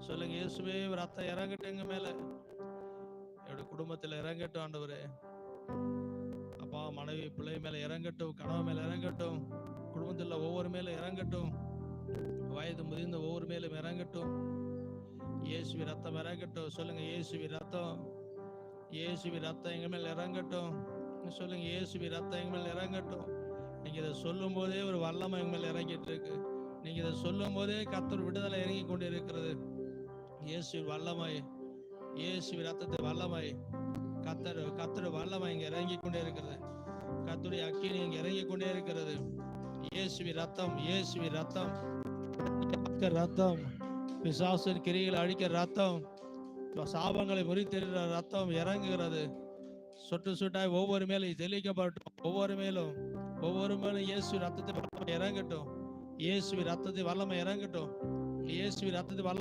சொல்லுங்க, இயேசுவே ரத்தம் இறங்கட்டும் எங்க மேல, என்னோட குடும்பத்துல இறங்கட்டும் ஆண்டவரே. அப்பா, மனைவி பிள்ளை மேல இறங்கட்டும், கணவன் மேல இறங்கட்டும், குடும்பத்தில் ஒவ்வொரு மேல இறங்கட்டும், வயது முதிர்ந்த ஒவ்வொரு மேலும் இறங்கட்டும். இயேசுவி ரத்தம் இறங்கட்டும். சொல்லுங்க, இயேசுவி ரத்தம், இயேசுவி ரத்தம் எங்க மேல இறங்கட்டும். சொல்லுங்க, இயேசுவி ரத்தம் எங்க மேல இறங்கட்டும். நீங்க இதை சொல்லும் போதே ஒரு வல்லமை எங்க மேல இறங்கிட்டு இருக்கு. நீங்க இதை சொல்லும் போதே கர்த்தர் விடுதலை இறங்கி கொண்டு இருக்கிறது. இயேசுவி வல்லமை, இயேசுவி ரத்தத்தை வல்லமை, கர்த்தர் வல்லமை இங்க இறங்கி கொண்டே இருக்கிறது. கர்த்தருடைய அக்கினி இங்க இறங்கி கொண்டே இருக்கிறது. இயேசுவி ரத்தம், இயேசுவி ரத்தம், ரத்தம், பிசாசின் கிரிகளை அழிக்கிற ரத்தம், சாபங்களை முறித்தெறிகிற ரத்தம் இறங்குகிறது. சொட்டு சொட்டாய் ஒவ்வொரு மேலும் தெளிக்கப்படட்டும். ஒவ்வொரு மேலும் இயேசு ரத்தத்தை வல்லமை இறங்கட்டும். இயேசுவி ரத்தத்தை வல்லமை இறங்கட்டும். இயேசுவி ரத்தத்தை வல்லமை